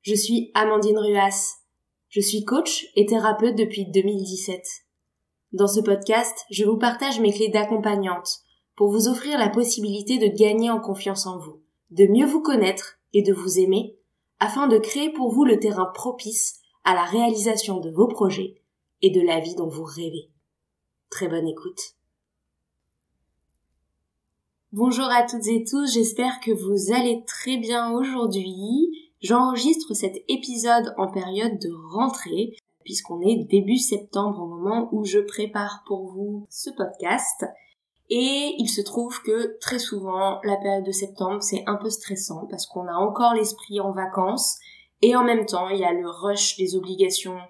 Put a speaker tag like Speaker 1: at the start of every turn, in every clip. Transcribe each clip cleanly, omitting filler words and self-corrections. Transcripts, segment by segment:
Speaker 1: Je suis Amandine Ruas. Je suis coach et thérapeute depuis 2017. Dans ce podcast, je vous partage mes clés d'accompagnante pour vous offrir la possibilité de gagner en confiance en vous, de mieux vous connaître et de vous aimer, afin de créer pour vous le terrain propice à la réalisation de vos projets et de la vie dont vous rêvez. Très bonne écoute. Bonjour à toutes et tous, j'espère que vous allez très bien aujourd'hui. J'enregistre cet épisode en période de rentrée, puisqu'on est début septembre au moment où je prépare pour vous ce podcast. Et il se trouve que très souvent, la période de septembre, c'est un peu stressant parce qu'on a encore l'esprit en vacances et en même temps, il y a le rush des obligations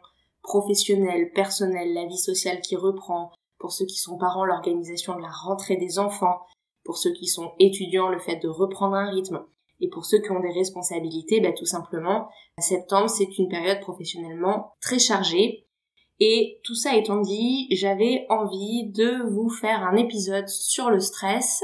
Speaker 1: professionnelles, personnelles, la vie sociale qui reprend. Pour ceux qui sont parents, l'organisation de la rentrée des enfants. Pour ceux qui sont étudiants, le fait de reprendre un rythme. Et pour ceux qui ont des responsabilités, tout simplement, septembre, c'est une période professionnellement très chargée. Et tout ça étant dit, j'avais envie de vous faire un épisode sur le stress,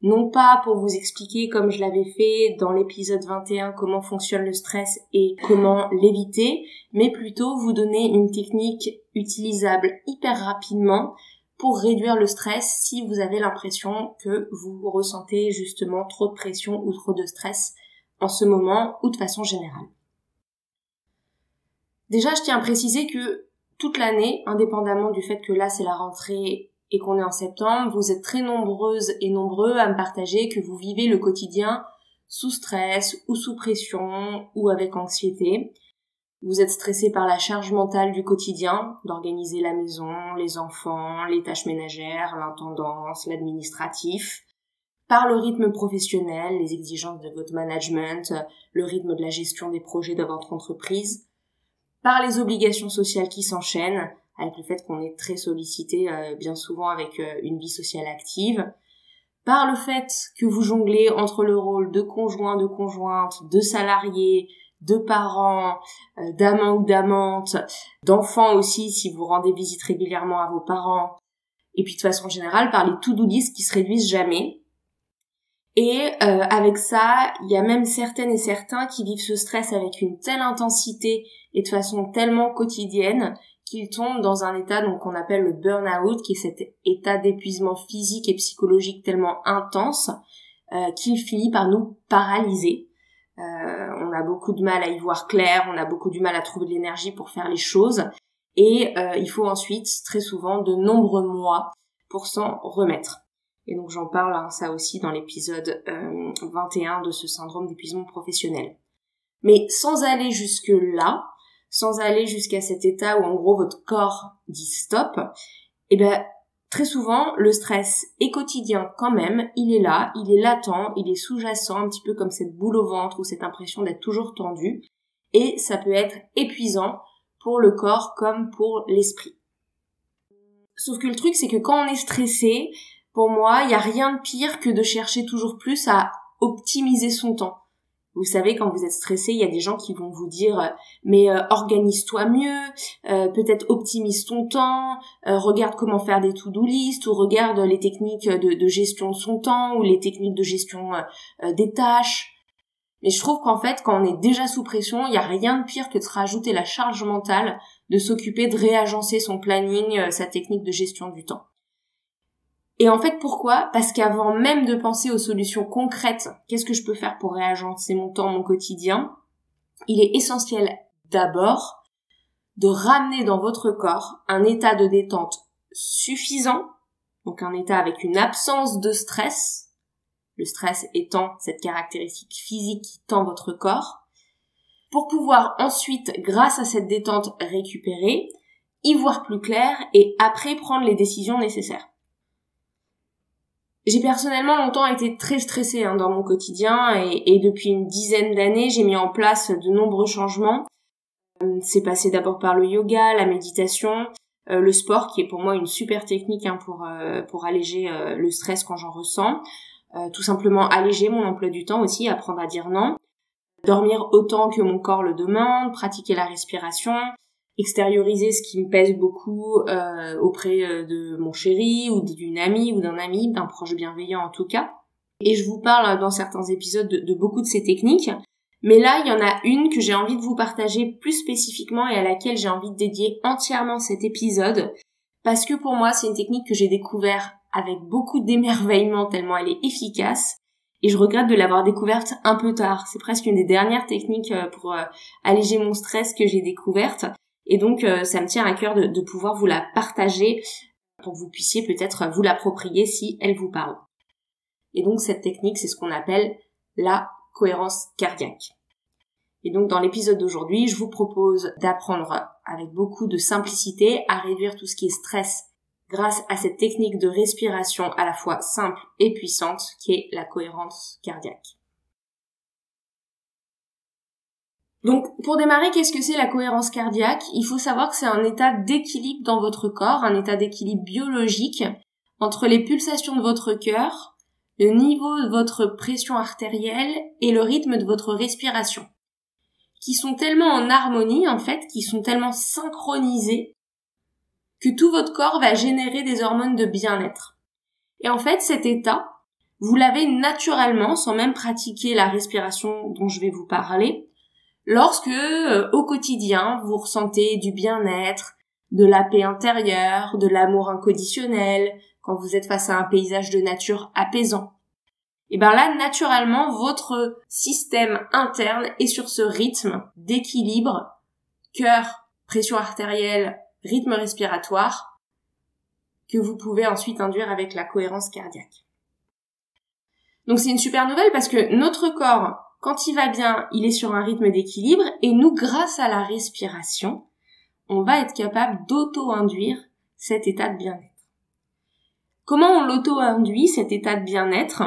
Speaker 1: non pas pour vous expliquer comme je l'avais fait dans l'épisode 21 comment fonctionne le stress et comment l'éviter, mais plutôt vous donner une technique utilisable hyper rapidement pour réduire le stress si vous avez l'impression que vous ressentez justement trop de pression ou trop de stress en ce moment ou de façon générale. Déjà, je tiens à préciser que toute l'année, indépendamment du fait que là c'est la rentrée et qu'on est en septembre, vous êtes très nombreuses et nombreux à me partager que vous vivez le quotidien sous stress ou sous pression ou avec anxiété. Vous êtes stressé par la charge mentale du quotidien, d'organiser la maison, les enfants, les tâches ménagères, l'intendance, l'administratif, par le rythme professionnel, les exigences de votre management, le rythme de la gestion des projets de votre entreprise, par les obligations sociales qui s'enchaînent, avec le fait qu'on est très sollicité bien souvent avec une vie sociale active, par le fait que vous jonglez entre le rôle de conjoint, de conjointe, de salarié, de parents, d'amants ou d'amantes, d'enfants aussi si vous rendez visite régulièrement à vos parents, et puis de façon générale par les to-do list qui se réduisent jamais. Et avec ça, il y a même certaines et certains qui vivent ce stress avec une telle intensité et de façon tellement quotidienne qu'ils tombent dans un état donc qu'on appelle le burn-out, qui est cet état d'épuisement physique et psychologique tellement intense qu'il finit par nous paralyser. On a beaucoup de mal à y voir clair, on a beaucoup du mal à trouver de l'énergie pour faire les choses et il faut ensuite très souvent de nombreux mois pour s'en remettre. Et donc j'en parle ça aussi dans l'épisode 21 de ce syndrome d'épuisement professionnel. Mais sans aller jusque là, sans aller jusqu'à cet état où en gros votre corps dit stop, très souvent, le stress est quotidien quand même, il est là, il est latent, il est sous-jacent, un petit peu comme cette boule au ventre ou cette impression d'être toujours tendu, et ça peut être épuisant pour le corps comme pour l'esprit. Sauf que le truc, c'est que quand on est stressé, pour moi, il n'y a rien de pire que de chercher toujours plus à optimiser son temps. Vous savez, quand vous êtes stressé, il y a des gens qui vont vous dire mais organise-toi mieux, peut-être optimise ton temps, regarde comment faire des to-do list ou regarde les techniques de gestion de son temps ou les techniques de gestion des tâches. Mais je trouve qu'en fait, quand on est déjà sous pression, il n'y a rien de pire que de se rajouter la charge mentale de s'occuper de réagencer son planning, sa technique de gestion du temps. Et en fait, pourquoi ? Parce qu'avant même de penser aux solutions concrètes, qu'est-ce que je peux faire pour réagencer mon temps, mon quotidien, il est essentiel d'abord de ramener dans votre corps un état de détente suffisant, donc un état avec une absence de stress, le stress étant cette caractéristique physique qui tend votre corps, pour pouvoir ensuite, grâce à cette détente récupérée, y voir plus clair et après prendre les décisions nécessaires. J'ai personnellement longtemps été très stressée dans mon quotidien et depuis une dizaine d'années, j'ai mis en place de nombreux changements. C'est passé d'abord par le yoga, la méditation, le sport qui est pour moi une super technique pour alléger le stress quand j'en ressens. Tout simplement alléger mon emploi du temps aussi, apprendre à dire non, dormir autant que mon corps le demande, pratiquer la respiration, extérioriser ce qui me pèse beaucoup auprès de mon chéri ou d'une amie ou d'un ami, d'un proche bienveillant en tout cas. Et je vous parle dans certains épisodes de beaucoup de ces techniques, Mais là, il y en a une que j'ai envie de vous partager plus spécifiquement et à laquelle j'ai envie de dédier entièrement cet épisode, parce que pour moi, c'est une technique que j'ai découverte avec beaucoup d'émerveillement tellement elle est efficace, et je regrette de l'avoir découverte un peu tard. C'est presque une des dernières techniques pour alléger mon stress que j'ai découverte, et donc ça me tient à cœur de pouvoir vous la partager pour que vous puissiez peut-être vous l'approprier si elle vous parle. Et donc cette technique, c'est ce qu'on appelle la cohérence cardiaque. Et donc dans l'épisode d'aujourd'hui, je vous propose d'apprendre avec beaucoup de simplicité à réduire tout ce qui est stress grâce à cette technique de respiration à la fois simple et puissante qui est la cohérence cardiaque. Donc pour démarrer, qu'est-ce que c'est la cohérence cardiaque ? Il faut savoir que c'est un état d'équilibre dans votre corps, un état d'équilibre biologique entre les pulsations de votre cœur, le niveau de votre pression artérielle et le rythme de votre respiration, qui sont tellement en harmonie en fait, qui sont tellement synchronisés que tout votre corps va générer des hormones de bien-être. Et en fait, cet état, vous l'avez naturellement, sans même pratiquer la respiration dont je vais vous parler, lorsque, au quotidien, vous ressentez du bien-être, de la paix intérieure, de l'amour inconditionnel, quand vous êtes face à un paysage de nature apaisant. Et bien là, naturellement, votre système interne est sur ce rythme d'équilibre, cœur, pression artérielle, rythme respiratoire, que vous pouvez ensuite induire avec la cohérence cardiaque. Donc c'est une super nouvelle parce que notre corps, quand il va bien, il est sur un rythme d'équilibre et nous, grâce à la respiration, on va être capable d'auto-induire cet état de bien-être. Comment on l'auto-induit, cet état de bien-être ?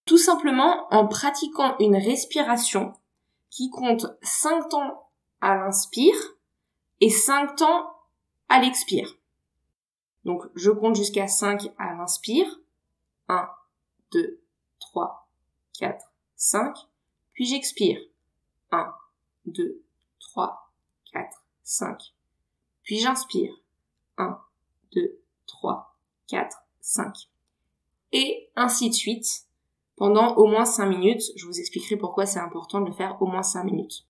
Speaker 1: Tout simplement en pratiquant une respiration qui compte 5 temps à l'inspire et 5 temps à l'expire. Donc je compte jusqu'à 5 à l'inspire. 1, 2, 3, 4, 5. Puis j'expire. 1, 2, 3, 4, 5. Puis j'inspire. 1, 2, 3, 4, 5. Et ainsi de suite. Pendant au moins 5 minutes, je vous expliquerai pourquoi c'est important de le faire au moins 5 minutes.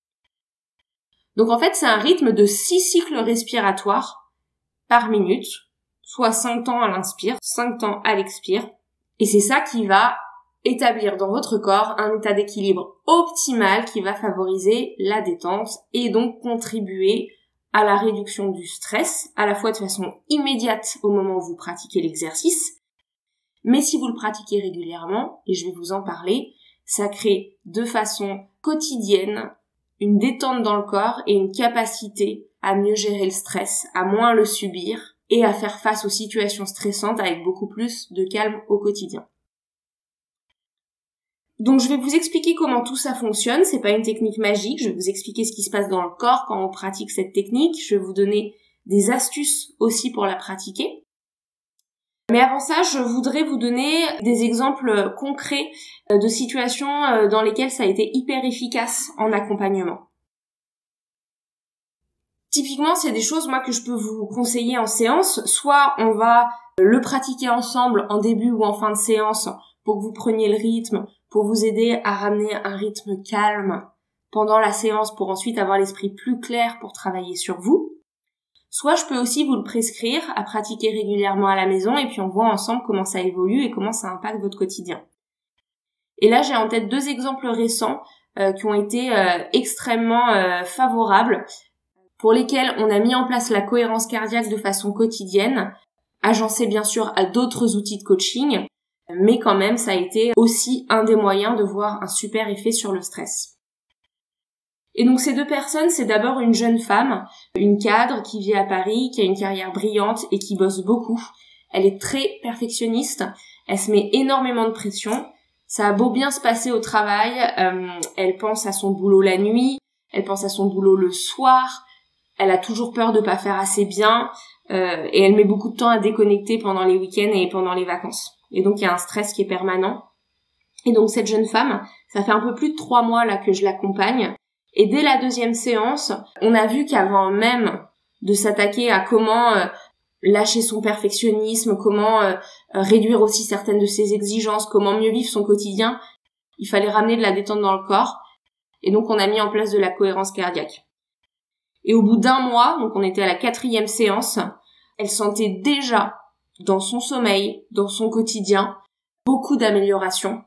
Speaker 1: Donc en fait, c'est un rythme de 6 cycles respiratoires par minute, soit 5 temps à l'inspire, 5 temps à l'expire, et c'est ça qui va établir dans votre corps un état d'équilibre optimal qui va favoriser la détente et donc contribuer à la réduction du stress, à la fois de façon immédiate au moment où vous pratiquez l'exercice, mais si vous le pratiquez régulièrement, et je vais vous en parler, ça crée de façon quotidienne une détente dans le corps et une capacité à mieux gérer le stress, à moins le subir et à faire face aux situations stressantes avec beaucoup plus de calme au quotidien. Donc je vais vous expliquer comment tout ça fonctionne, c'est pas une technique magique, je vais vous expliquer ce qui se passe dans le corps quand on pratique cette technique, je vais vous donner des astuces aussi pour la pratiquer. Mais avant ça, je voudrais vous donner des exemples concrets de situations dans lesquelles ça a été hyper efficace en accompagnement. Typiquement, c'est des choses moi que je peux vous conseiller en séance. Soit on va le pratiquer ensemble en début ou en fin de séance pour que vous preniez le rythme, pour vous aider à ramener un rythme calme pendant la séance pour ensuite avoir l'esprit plus clair pour travailler sur vous. Soit je peux aussi vous le prescrire à pratiquer régulièrement à la maison et puis on voit ensemble comment ça évolue et comment ça impacte votre quotidien. Et là, j'ai en tête 2 exemples récents qui ont été extrêmement favorables, pour lesquels on a mis en place la cohérence cardiaque de façon quotidienne, agencée bien sûr à d'autres outils de coaching, mais quand même ça a été aussi un des moyens de voir un super effet sur le stress. Et donc ces 2 personnes, c'est d'abord une jeune femme, une cadre qui vit à Paris, qui a une carrière brillante et qui bosse beaucoup. Elle est très perfectionniste, elle se met énormément de pression. Ça a beau bien se passer au travail, elle pense à son boulot la nuit, elle pense à son boulot le soir, elle a toujours peur de pas faire assez bien, et elle met beaucoup de temps à déconnecter pendant les week-ends et pendant les vacances. Et donc il y a un stress qui est permanent. Et donc cette jeune femme, ça fait un peu plus de 3 mois là que je l'accompagne. Et dès la 2e séance, on a vu qu'avant même de s'attaquer à comment lâcher son perfectionnisme, comment réduire aussi certaines de ses exigences, comment mieux vivre son quotidien, il fallait ramener de la détente dans le corps. Et donc, on a mis en place de la cohérence cardiaque. Et au bout d'un mois, donc on était à la 4e séance, elle sentait déjà dans son sommeil, dans son quotidien, beaucoup d'améliorations.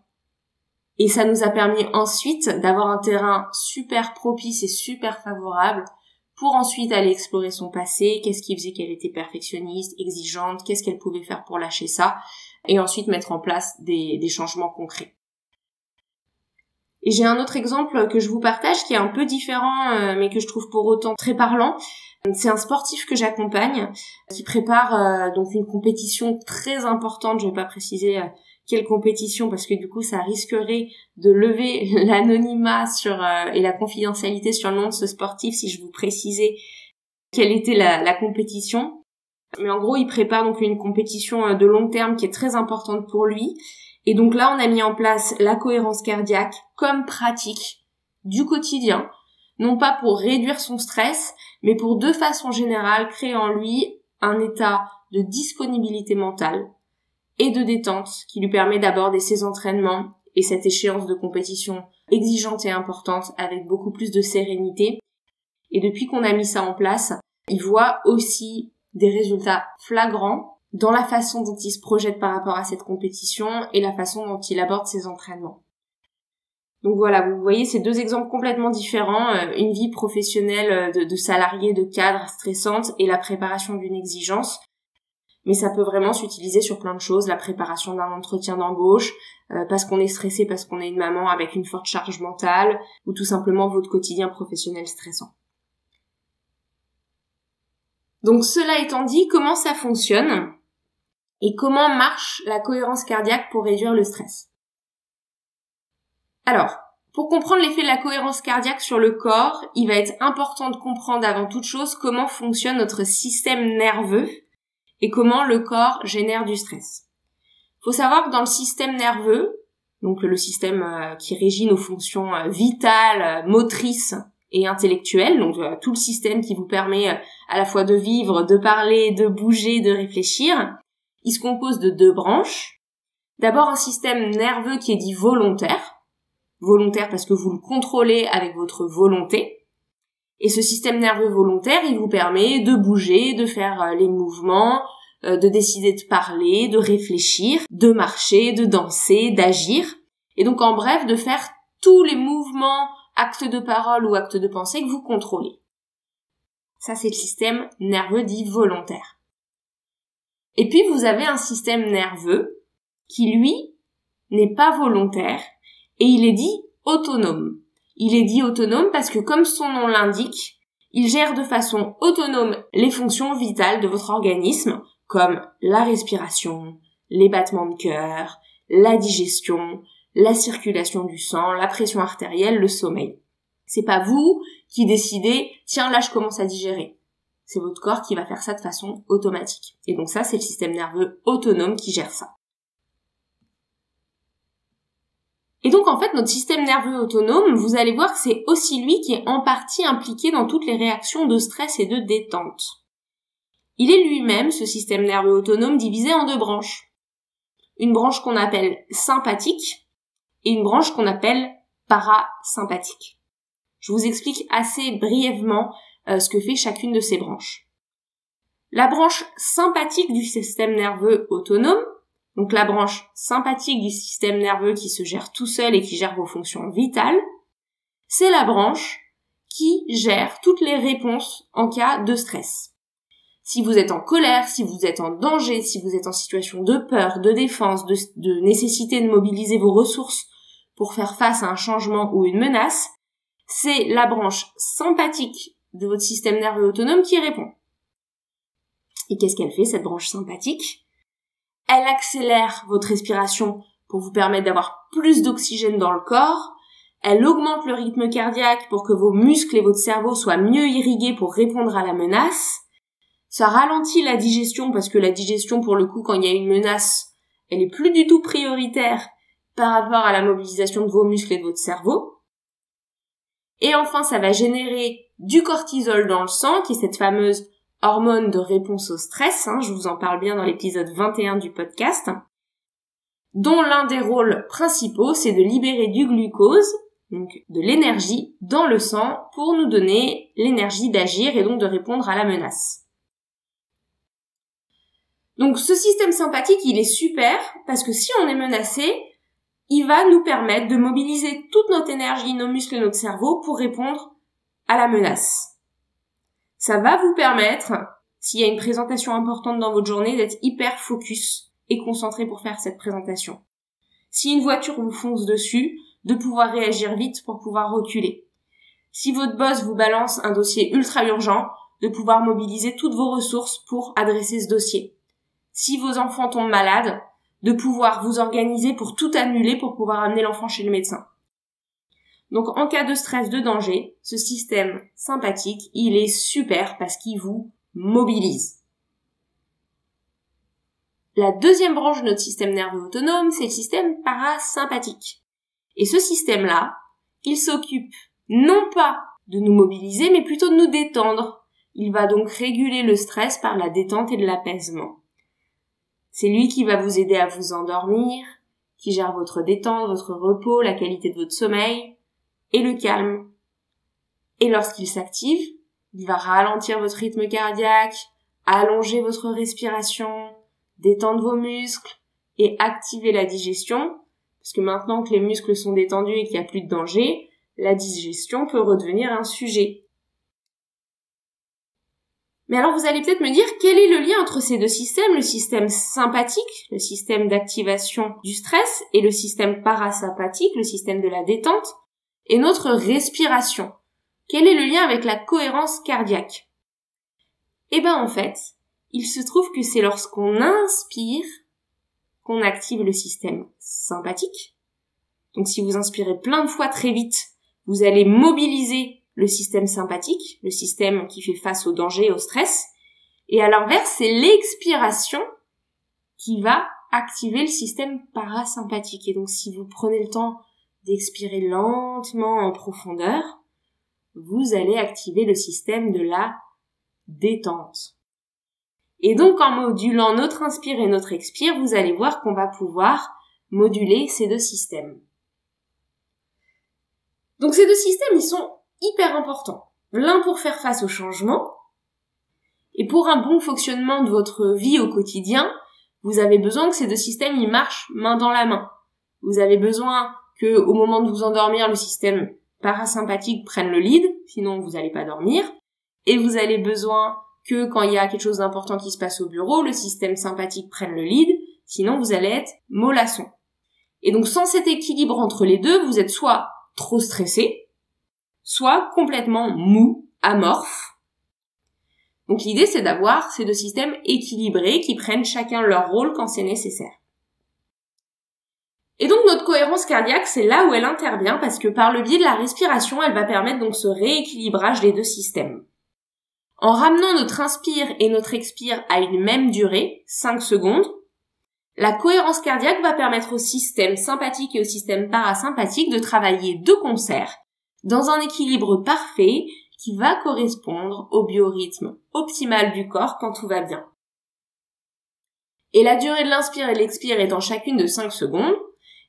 Speaker 1: Et ça nous a permis ensuite d'avoir un terrain super propice et super favorable pour ensuite aller explorer son passé, qu'est-ce qui faisait qu'elle était perfectionniste, exigeante, qu'est-ce qu'elle pouvait faire pour lâcher ça, et ensuite mettre en place des changements concrets. Et j'ai un autre exemple que je vous partage qui est un peu différent, mais que je trouve pour autant très parlant. C'est un sportif que j'accompagne, qui prépare donc une compétition très importante, je vais pas préciser quelle compétition parce que du coup ça risquerait de lever l'anonymat et la confidentialité sur le nom de ce sportif si je vous précisais quelle était la compétition. Mais en gros, il prépare donc une compétition de long terme qui est très importante pour lui. Et donc là, on a mis en place la cohérence cardiaque comme pratique du quotidien, non pas pour réduire son stress, mais pour de façon générale créer en lui un état de disponibilité mentale et de détente qui lui permet d'aborder ses entraînements et cette échéance de compétition exigeante et importante avec beaucoup plus de sérénité. Et depuis qu'on a mis ça en place, il voit aussi des résultats flagrants dans la façon dont il se projette par rapport à cette compétition et la façon dont il aborde ses entraînements. Donc voilà, vous voyez ces deux exemples complètement différents, une vie professionnelle de salarié, de cadre stressante et la préparation d'une exigence. Mais ça peut vraiment s'utiliser sur plein de choses, la préparation d'un entretien d'embauche, parce qu'on est stressé, parce qu'on est une maman avec une forte charge mentale, ou tout simplement votre quotidien professionnel stressant. Donc cela étant dit, comment ça fonctionne et comment marche la cohérence cardiaque pour réduire le stress? Alors, pour comprendre l'effet de la cohérence cardiaque sur le corps, il va être important de comprendre avant toute chose comment fonctionne notre système nerveux et comment le corps génère du stress. Faut savoir que dans le système nerveux, donc le système qui régit nos fonctions vitales, motrices et intellectuelles, donc tout le système qui vous permet à la fois de vivre, de parler, de bouger, de réfléchir, il se compose de 2 branches. D'abord un système nerveux qui est dit volontaire. Volontaire parce que vous le contrôlez avec votre volonté. Et ce système nerveux volontaire, il vous permet de bouger, de faire les mouvements, de décider de parler, de réfléchir, de marcher, de danser, d'agir. Et donc en bref, de faire tous les mouvements, actes de parole ou actes de pensée que vous contrôlez. Ça, c'est le système nerveux dit volontaire. Et puis vous avez un système nerveux qui, lui, n'est pas volontaire et il est dit autonome. Il est dit autonome parce que, comme son nom l'indique, il gère de façon autonome les fonctions vitales de votre organisme, comme la respiration, les battements de cœur, la digestion, la circulation du sang, la pression artérielle, le sommeil. C'est pas vous qui décidez, tiens, là je commence à digérer. C'est votre corps qui va faire ça de façon automatique. Et donc ça, c'est le système nerveux autonome qui gère ça. Et donc en fait, notre système nerveux autonome, vous allez voir que c'est aussi lui qui est en partie impliqué dans toutes les réactions de stress et de détente. Il est lui-même, ce système nerveux autonome, divisé en 2 branches. Une branche qu'on appelle sympathique et une branche qu'on appelle parasympathique. Je vous explique assez brièvement ce que fait chacune de ces branches. La branche sympathique du système nerveux autonome, donc la branche sympathique du système nerveux qui se gère tout seul et qui gère vos fonctions vitales, c'est la branche qui gère toutes les réponses en cas de stress. Si vous êtes en colère, si vous êtes en danger, si vous êtes en situation de peur, de défense, de nécessité de mobiliser vos ressources pour faire face à un changement ou une menace, c'est la branche sympathique de votre système nerveux autonome qui répond. Et qu'est-ce qu'elle fait, cette branche sympathique? Elle accélère votre respiration pour vous permettre d'avoir plus d'oxygène dans le corps. Elle augmente le rythme cardiaque pour que vos muscles et votre cerveau soient mieux irrigués pour répondre à la menace. Ça ralentit la digestion parce que la digestion, pour le coup, quand il y a une menace, elle est plus du tout prioritaire par rapport à la mobilisation de vos muscles et de votre cerveau. Et enfin, ça va générer du cortisol dans le sang, qui est cette fameuse hormone de réponse au stress, je vous en parle bien dans l'épisode 21 du podcast, dont l'un des rôles principaux, c'est de libérer du glucose, donc de l'énergie dans le sang pour nous donner l'énergie d'agir et donc de répondre à la menace. Donc ce système sympathique, il est super parce que si on est menacé, il va nous permettre de mobiliser toute notre énergie, nos muscles et notre cerveau pour répondre à la menace. Ça va vous permettre, s'il y a une présentation importante dans votre journée, d'être hyper focus et concentré pour faire cette présentation. Si une voiture vous fonce dessus, de pouvoir réagir vite pour pouvoir reculer. Si votre boss vous balance un dossier ultra urgent, de pouvoir mobiliser toutes vos ressources pour adresser ce dossier. Si vos enfants tombent malades, de pouvoir vous organiser pour tout annuler pour pouvoir amener l'enfant chez le médecin. Donc en cas de stress, de danger, ce système sympathique, il est super parce qu'il vous mobilise. La deuxième branche de notre système nerveux autonome, c'est le système parasympathique. Et ce système-là, il s'occupe non pas de nous mobiliser, mais plutôt de nous détendre. Il va donc réguler le stress par la détente et de l'apaisement. C'est lui qui va vous aider à vous endormir, qui gère votre détente, votre repos, la qualité de votre sommeil et le calme. Et lorsqu'il s'active, il va ralentir votre rythme cardiaque, allonger votre respiration, détendre vos muscles et activer la digestion, parce que maintenant que les muscles sont détendus et qu'il n'y a plus de danger, la digestion peut redevenir un sujet. Mais alors vous allez peut-être me dire quel est le lien entre ces deux systèmes, le système sympathique, le système d'activation du stress, et le système parasympathique, le système de la détente, et notre respiration. Quel est le lien avec la cohérence cardiaque? Eh ben en fait, il se trouve que c'est lorsqu'on inspire qu'on active le système sympathique. Donc si vous inspirez plein de fois très vite, vous allez mobiliser le système sympathique, le système qui fait face au danger et au stress. Et à l'inverse, c'est l'expiration qui va activer le système parasympathique. Et donc si vous prenez le temps d'expirer lentement en profondeur, vous allez activer le système de la détente. Et donc en modulant notre inspire et notre expire, vous allez voir qu'on va pouvoir moduler ces deux systèmes. Donc ces deux systèmes, ils sont hyper importants. L'un pour faire face au changement, et pour un bon fonctionnement de votre vie au quotidien, vous avez besoin que ces deux systèmes ils marchent main dans la main. Vous avez besoin que au moment de vous endormir, le système parasympathique prenne le lead, sinon vous n'allez pas dormir. Et vous avez besoin que quand il y a quelque chose d'important qui se passe au bureau, le système sympathique prenne le lead, sinon vous allez être mollasson. Et donc sans cet équilibre entre les deux, vous êtes soit trop stressé, soit complètement mou, amorphe. Donc l'idée c'est d'avoir ces deux systèmes équilibrés qui prennent chacun leur rôle quand c'est nécessaire. Et donc notre cohérence cardiaque, c'est là où elle intervient parce que par le biais de la respiration, elle va permettre donc ce rééquilibrage des deux systèmes. En ramenant notre inspire et notre expire à une même durée, 5 secondes, la cohérence cardiaque va permettre au système sympathique et au système parasympathique de travailler de concert dans un équilibre parfait qui va correspondre au biorhythme optimal du corps quand tout va bien. Et la durée de l'inspire et de l'expire étant chacune de 5 secondes,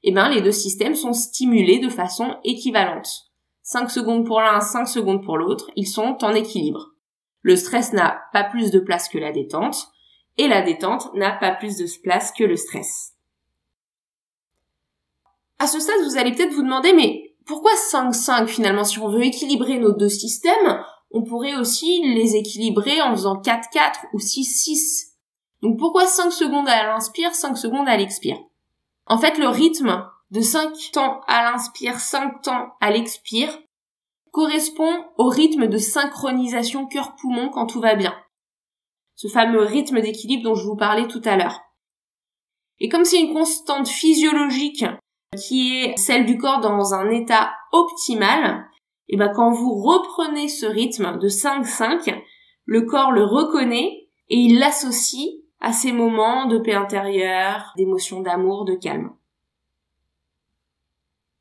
Speaker 1: les deux systèmes sont stimulés de façon équivalente. 5 secondes pour l'un, 5 secondes pour l'autre, ils sont en équilibre. Le stress n'a pas plus de place que la détente, et la détente n'a pas plus de place que le stress. À ce stade, vous allez peut-être vous demander, mais pourquoi 5-5 finalement? Si on veut équilibrer nos deux systèmes, on pourrait aussi les équilibrer en faisant 4-4 ou 6-6. Donc pourquoi 5 secondes à l'inspire, 5 secondes à l'expire? En fait, le rythme de 5 temps à l'inspire, 5 temps à l'expire correspond au rythme de synchronisation cœur-poumon quand tout va bien. Ce fameux rythme d'équilibre dont je vous parlais tout à l'heure. Et comme c'est une constante physiologique qui est celle du corps dans un état optimal, quand vous reprenez ce rythme de 5-5, le corps le reconnaît et il l'associe à ces moments de paix intérieure, d'émotion, d'amour, de calme.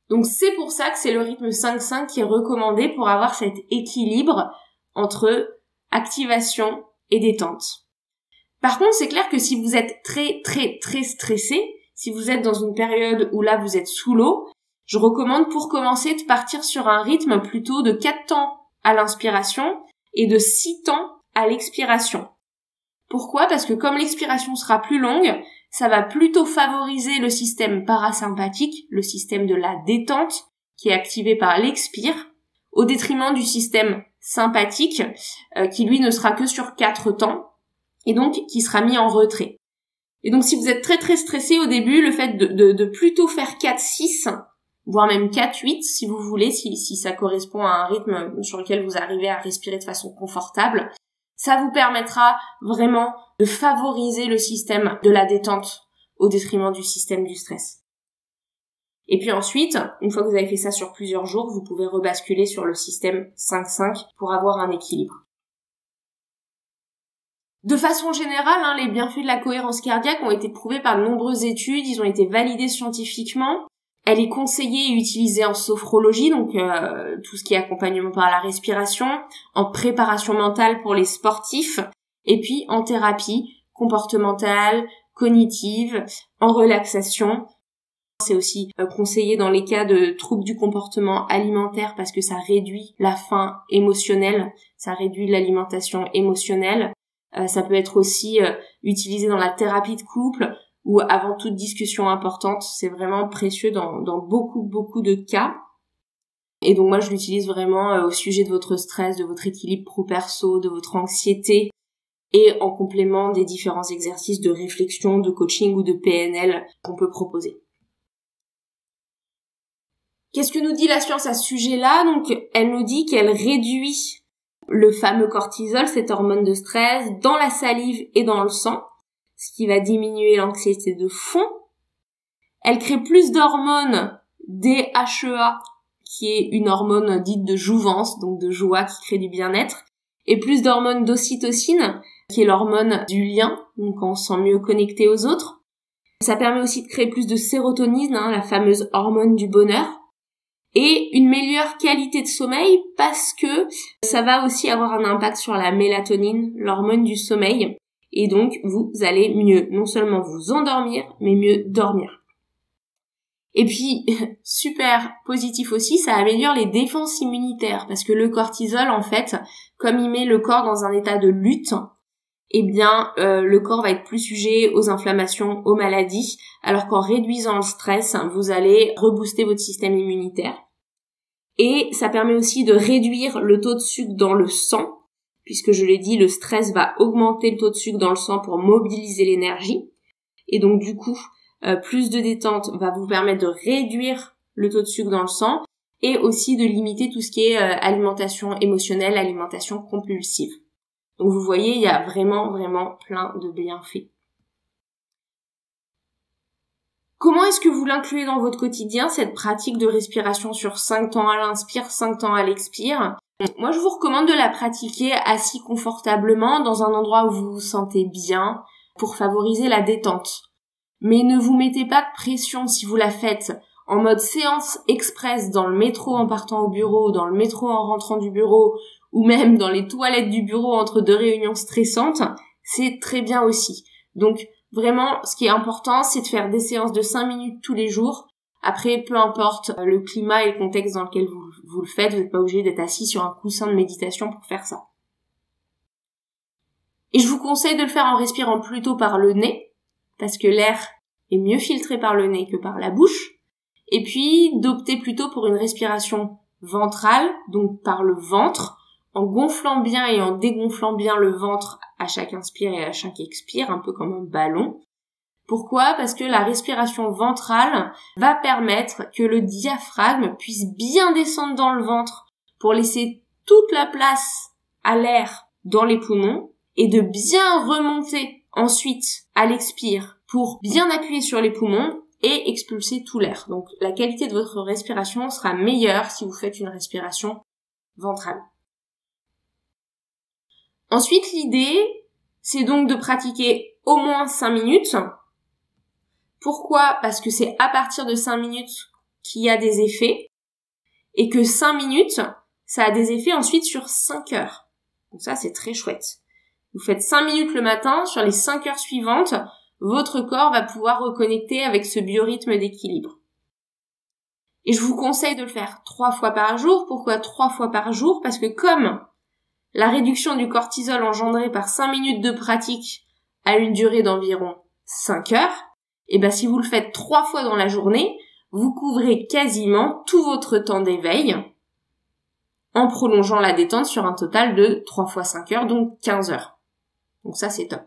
Speaker 1: Donc c'est pour ça que c'est le rythme 5-5 qui est recommandé pour avoir cet équilibre entre activation et détente. Par contre, c'est clair que si vous êtes très stressé, si vous êtes dans une période où là vous êtes sous l'eau, Je recommande pour commencer de partir sur un rythme plutôt de 4 temps à l'inspiration et de 6 temps à l'expiration. Pourquoi? Parce que comme l'expiration sera plus longue, ça va plutôt favoriser le système parasympathique, le système de la détente, qui est activé par l'expire, au détriment du système sympathique, qui lui ne sera que sur 4 temps, et donc qui sera mis en retrait. Et donc si vous êtes très très stressé au début, le fait de plutôt faire 4-6, voire même 4-8 si vous voulez, si ça correspond à un rythme sur lequel vous arrivez à respirer de façon confortable, ça vous permettra vraiment de favoriser le système de la détente au détriment du système du stress. Et puis ensuite, une fois que vous avez fait ça sur plusieurs jours, vous pouvez rebasculer sur le système 5-5 pour avoir un équilibre. De façon générale, les bienfaits de la cohérence cardiaque ont été prouvés par de nombreuses études, ils ont été validés scientifiquement. Elle est conseillée et utilisée en sophrologie, donc tout ce qui est accompagnement par la respiration, en préparation mentale pour les sportifs, et puis en thérapie comportementale, cognitive, en relaxation. C'est aussi conseillé dans les cas de troubles du comportement alimentaire parce que ça réduit la faim émotionnelle, ça réduit l'alimentation émotionnelle. Ça peut être aussi utilisé dans la thérapie de couple ou avant toute discussion importante. C'est vraiment précieux dans beaucoup de cas. Et donc moi je l'utilise vraiment au sujet de votre stress, de votre équilibre pro-perso, de votre anxiété et en complément des différents exercices de réflexion, de coaching ou de PNL qu'on peut proposer. Qu'est-ce que nous dit la science à ce sujet-là? Donc, elle nous dit qu'elle réduit le fameux cortisol, cette hormone de stress, dans la salive et dans le sang, ce qui va diminuer l'anxiété de fond. Elle crée plus d'hormones DHEA, qui est une hormone dite de jouvence, donc de joie, qui crée du bien-être, et plus d'hormones d'ocytocine, qui est l'hormone du lien, donc on se sent mieux connecté aux autres. Ça permet aussi de créer plus de sérotonine, la fameuse hormone du bonheur. Et une meilleure qualité de sommeil parce que ça va aussi avoir un impact sur la mélatonine, l'hormone du sommeil. Et donc, vous allez mieux, non seulement vous endormir, mais mieux dormir. Et puis, super positif aussi, ça améliore les défenses immunitaires parce que le cortisol, en fait, comme il met le corps dans un état de lutte, eh bien, le corps va être plus sujet aux inflammations, aux maladies, alors qu'en réduisant le stress, vous allez rebooster votre système immunitaire. Et ça permet aussi de réduire le taux de sucre dans le sang, puisque je l'ai dit, le stress va augmenter le taux de sucre dans le sang pour mobiliser l'énergie. Et donc du coup, plus de détente va vous permettre de réduire le taux de sucre dans le sang et aussi de limiter tout ce qui est alimentation émotionnelle, alimentation compulsive. Donc vous voyez, il y a vraiment plein de bienfaits. Comment est-ce que vous l'incluez dans votre quotidien, cette pratique de respiration sur 5 temps à l'inspire, 5 temps à l'expire? Moi, je vous recommande de la pratiquer assis confortablement dans un endroit où vous vous sentez bien pour favoriser la détente. Mais ne vous mettez pas de pression si vous la faites en mode séance express dans le métro en partant au bureau, dans le métro en rentrant du bureau ou même dans les toilettes du bureau entre 2 réunions stressantes, c'est très bien aussi. Donc, vraiment, ce qui est important, c'est de faire des séances de 5 minutes tous les jours. Après, peu importe le climat et le contexte dans lequel vous le faites, vous n'êtes pas obligé d'être assis sur un coussin de méditation pour faire ça. Et je vous conseille de le faire en respirant plutôt par le nez, parce que l'air est mieux filtré par le nez que par la bouche. Et puis, d'opter plutôt pour une respiration ventrale, donc par le ventre, en gonflant bien et en dégonflant bien le ventre à chaque inspire et à chaque expire, un peu comme un ballon. Pourquoi? Parce que la respiration ventrale va permettre que le diaphragme puisse bien descendre dans le ventre pour laisser toute la place à l'air dans les poumons et de bien remonter ensuite à l'expire pour bien appuyer sur les poumons et expulser tout l'air. Donc la qualité de votre respiration sera meilleure si vous faites une respiration ventrale. Ensuite, l'idée, c'est donc de pratiquer au moins 5 minutes. Pourquoi? Parce que c'est à partir de 5 minutes qu'il y a des effets et que 5 minutes, ça a des effets ensuite sur 5 heures. Donc ça, c'est très chouette. Vous faites 5 minutes le matin, sur les 5 heures suivantes, votre corps va pouvoir reconnecter avec ce biorhythme d'équilibre. Et je vous conseille de le faire 3 fois par jour. Pourquoi 3 fois par jour? Parce que comme la réduction du cortisol engendrée par 5 minutes de pratique a une durée d'environ 5 heures, et ben si vous le faites 3 fois dans la journée, vous couvrez quasiment tout votre temps d'éveil en prolongeant la détente sur un total de 3 fois 5 heures, donc 15 heures. Donc ça, c'est top.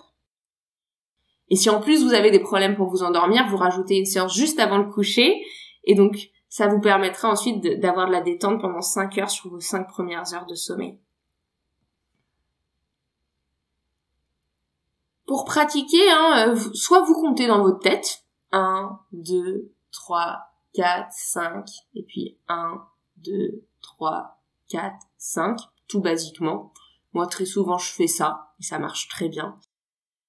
Speaker 1: Et si en plus vous avez des problèmes pour vous endormir, vous rajoutez une séance juste avant le coucher, et donc ça vous permettra ensuite d'avoir de la détente pendant 5 heures sur vos 5 premières heures de sommeil. Pour pratiquer, soit vous comptez dans votre tête, 1, 2, 3, 4, 5, et puis 1, 2, 3, 4, 5, tout basiquement. Moi, très souvent, je fais ça, et ça marche très bien.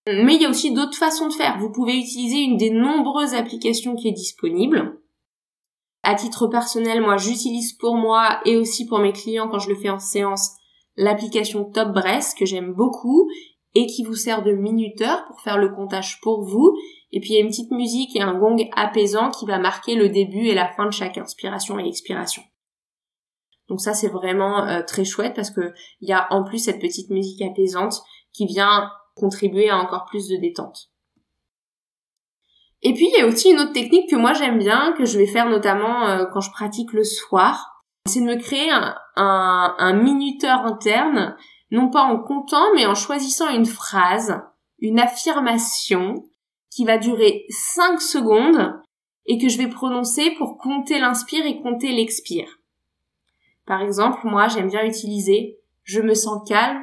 Speaker 1: Mais il y a aussi d'autres façons de faire. Vous pouvez utiliser une des nombreuses applications qui est disponible. À titre personnel, moi, j'utilise pour moi et aussi pour mes clients quand je le fais en séance, l'application Top Breath, que j'aime beaucoup, et qui vous sert de minuteur pour faire le comptage pour vous. Et puis il y a une petite musique et un gong apaisant qui va marquer le début et la fin de chaque inspiration et expiration. Donc ça c'est vraiment très chouette parce que il y a en plus cette petite musique apaisante qui vient contribuer à encore plus de détente. Et puis il y a aussi une autre technique que moi j'aime bien, que je vais faire notamment quand je pratique le soir, c'est de me créer un minuteur interne, non pas en comptant, mais en choisissant une phrase, une affirmation, qui va durer 5 secondes et que je vais prononcer pour compter l'inspire et compter l'expire. Par exemple, moi, j'aime bien utiliser « je me sens calme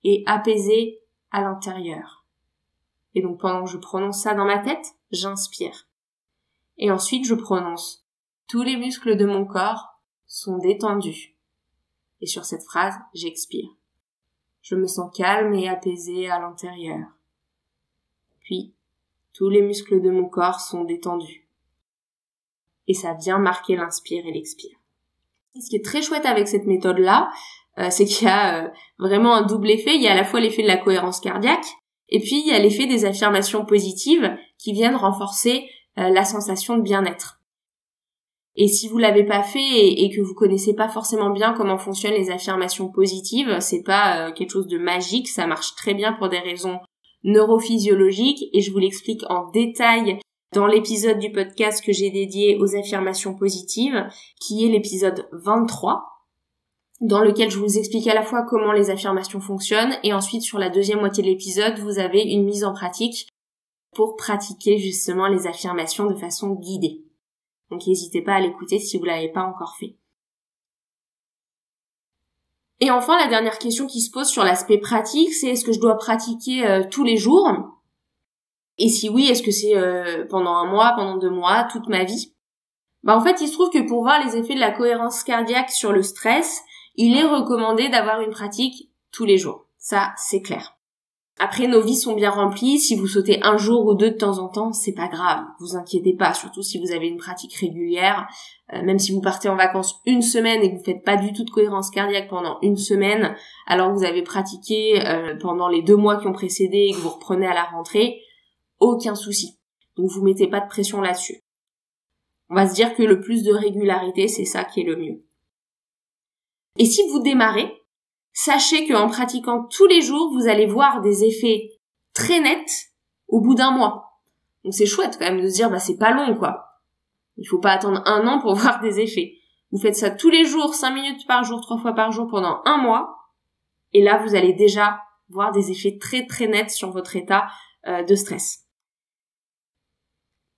Speaker 1: et apaisé à l'intérieur ». Et donc, pendant que je prononce ça dans ma tête, j'inspire. Et ensuite, je prononce « tous les muscles de mon corps sont détendus ». Et sur cette phrase, j'expire. Je me sens calme et apaisé à l'intérieur. Puis, tous les muscles de mon corps sont détendus. Et ça vient marquer l'inspire et l'expire. Et ce qui est très chouette avec cette méthode-là, c'est qu'il y a vraiment un double effet. Il y a à la fois l'effet de la cohérence cardiaque, et puis il y a l'effet des affirmations positives qui viennent renforcer la sensation de bien-être. Et si vous l'avez pas fait et que vous connaissez pas forcément bien comment fonctionnent les affirmations positives, c'est pas quelque chose de magique, ça marche très bien pour des raisons neurophysiologiques et je vous l'explique en détail dans l'épisode du podcast que j'ai dédié aux affirmations positives, qui est l'épisode 23, dans lequel je vous explique à la fois comment les affirmations fonctionnent et ensuite sur la deuxième moitié de l'épisode, vous avez une mise en pratique pour pratiquer justement les affirmations de façon guidée. Donc n'hésitez pas à l'écouter si vous l'avez pas encore fait. Et enfin, la dernière question qui se pose sur l'aspect pratique, c'est est-ce que je dois pratiquer tous les jours? Et si oui, est-ce que c'est pendant 1 mois, pendant 2 mois, toute ma vie? En fait, il se trouve que pour voir les effets de la cohérence cardiaque sur le stress, il est recommandé d'avoir une pratique tous les jours. Ça, c'est clair. Après, nos vies sont bien remplies. Si vous sautez 1 jour ou 2 de temps en temps, c'est pas grave. Vous inquiétez pas, surtout si vous avez une pratique régulière. Même si vous partez en vacances 1 semaine et que vous faites pas du tout de cohérence cardiaque pendant 1 semaine, alors que vous avez pratiqué pendant les 2 mois qui ont précédé et que vous reprenez à la rentrée, aucun souci. Donc vous mettez pas de pression là-dessus. On va se dire que le plus de régularité, c'est ça qui est le mieux. Et si vous démarrez, sachez qu'en pratiquant tous les jours, vous allez voir des effets très nets au bout d'1 mois. Donc c'est chouette quand même de se dire, c'est pas long quoi. Il faut pas attendre 1 an pour voir des effets. Vous faites ça tous les jours, 5 minutes par jour, 3 fois par jour pendant 1 mois. Et là, vous allez déjà voir des effets très très nets sur votre état de stress.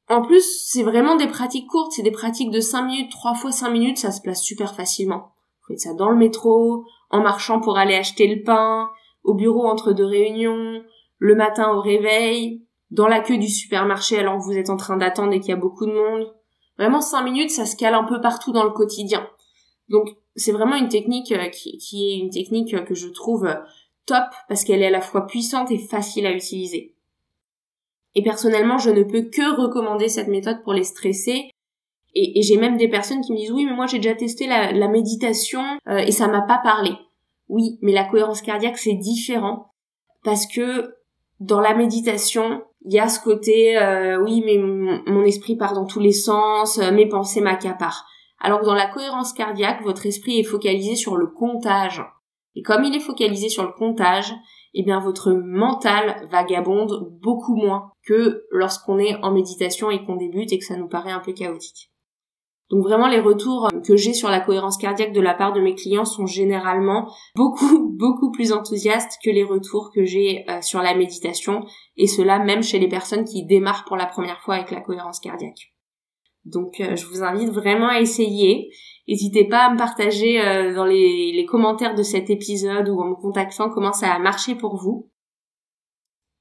Speaker 1: En plus, c'est vraiment des pratiques courtes, c'est des pratiques de 5 minutes, 3 fois 5 minutes, ça se place super facilement. Vous faites ça dans le métro, en marchant pour aller acheter le pain, au bureau entre 2 réunions, le matin au réveil, dans la queue du supermarché alors que vous êtes en train d'attendre et qu'il y a beaucoup de monde. Vraiment 5 minutes, ça se cale un peu partout dans le quotidien. Donc c'est vraiment une technique qui est une technique que je trouve top parce qu'elle est à la fois puissante et facile à utiliser. Et personnellement, je ne peux que recommander cette méthode pour les stressés. Et j'ai même des personnes qui me disent « Oui, mais moi j'ai déjà testé la méditation et ça m'a pas parlé. » Oui, mais la cohérence cardiaque, c'est différent. Parce que dans la méditation, il y a ce côté « Oui, mais mon esprit part dans tous les sens, mes pensées m'accaparent. » Alors que dans la cohérence cardiaque, votre esprit est focalisé sur le comptage. Et comme il est focalisé sur le comptage, eh bien votre mental vagabonde beaucoup moins que lorsqu'on est en méditation et qu'on débute et que ça nous paraît un peu chaotique. Donc vraiment les retours que j'ai sur la cohérence cardiaque de la part de mes clients sont généralement beaucoup plus enthousiastes que les retours que j'ai sur la méditation, et cela même chez les personnes qui démarrent pour la première fois avec la cohérence cardiaque. Donc je vous invite vraiment à essayer. N'hésitez pas à me partager dans les commentaires de cet épisode ou en me contactant comment ça a marché pour vous.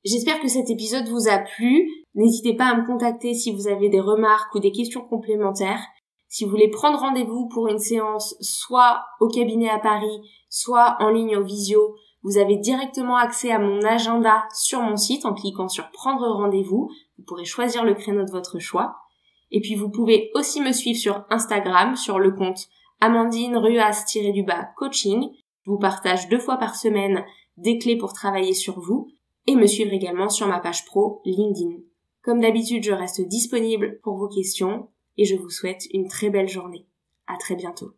Speaker 1: J'espère que cet épisode vous a plu. N'hésitez pas à me contacter si vous avez des remarques ou des questions complémentaires. Si vous voulez prendre rendez-vous pour une séance, soit au cabinet à Paris, soit en ligne au visio, vous avez directement accès à mon agenda sur mon site en cliquant sur prendre rendez-vous. Vous pourrez choisir le créneau de votre choix. Et puis vous pouvez aussi me suivre sur Instagram, sur le compte Amandine_Ruas_coaching. Je vous partage 2 fois par semaine des clés pour travailler sur vous, et me suivre également sur ma page pro LinkedIn. Comme d'habitude, je reste disponible pour vos questions et je vous souhaite une très belle journée. À très bientôt.